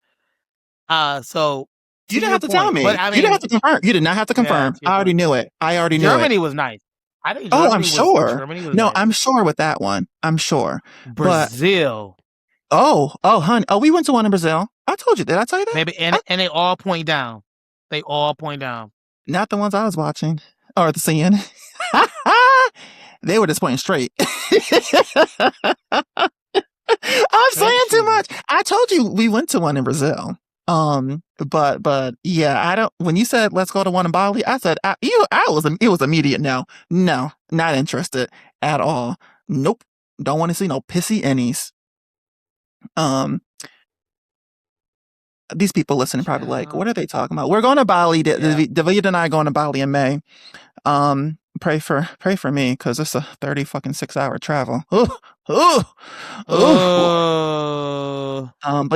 So you didn't have to tell me. But I mean, you didn't have to confirm. You did not have to confirm. I already knew it. Germany was nice. I think. I'm sure. Germany was no, nice. I'm sure with that one. I'm sure. Brazil. But, honey. Oh, we went to one in Brazil. I told you. Did I tell you that? Maybe, and they all point down. They all point down. Not the ones I was watching or seeing. They were just pointing straight. I'm saying too much. I told you we went to one in Brazil. But yeah, I don't. When you said let's go to one in Bali, I said it was immediate no, not interested at all. Nope, don't want to see no pissy innies. These people listening probably like, what are they talking about? We're going to Bali. David and I are going to Bali in May. Pray for me because it's a 36-hour travel. But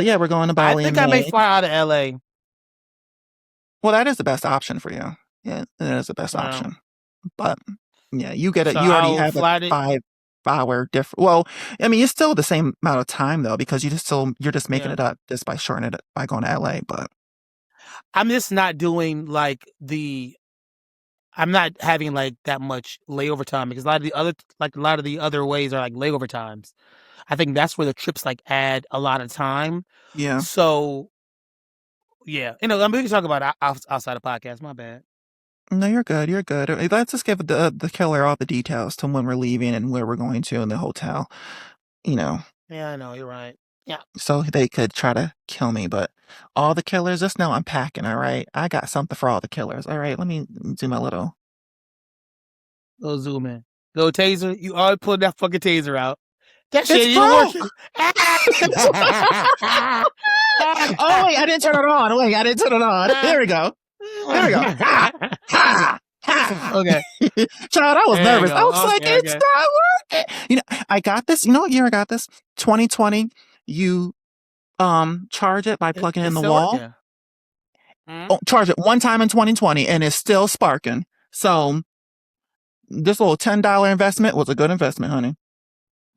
yeah, we're going to Bali. I think I may fly out of LA. Well, that is the best option for you. Yeah, that is the best option. But yeah, you get it. So you already have a 5-hour difference. Well, I mean, it's still the same amount of time though because you're just making it up just by shortening it by going to LA. But I'm just not doing like I'm not having like that much layover time because a lot of the other ways are like layover times. I think that's where the trips like add a lot of time. Yeah. So, yeah, we can talk about it outside of podcast. My bad. No, you're good. You're good. Let's just give the killer all the details to when we're leaving and where we're going to in the hotel. Yeah, I know. You're right. Yeah. So they could try to kill me, but all the killers, just know I'm packing, all right? I got something for all the killers. All right, let me do my little... Go zoom in. Go taser. You always pulled that fucking taser out. That shit you working. Oh, wait, I didn't turn it on. There we go. Okay. Child, I was nervous. I was it's not working. I got this. You know what year I got this? 2020. You charge it by plugging in the wall. Charge it one time in 2020 and it's still sparking. So this little $10 investment was a good investment, honey.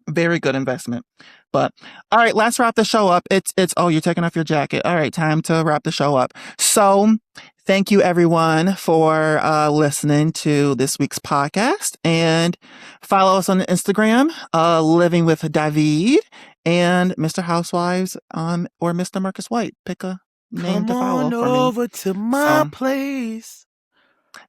Very good investment. But all right, let's wrap the show up. It's oh, you're taking off your jacket. All right, time to wrap the show up. So thank you everyone for listening to this week's podcast, and follow us on Instagram, Living with David and Mr. Housewives, or Mr. Marcus White. Pick a name Come to follow on for me. over to my So place.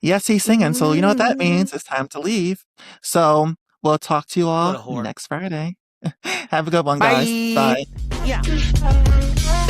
yes, he's singing. So you know what that means. It's time to leave. So we'll talk to you What all a whore. next Friday. Have a good one, guys. Bye. Bye. Yeah.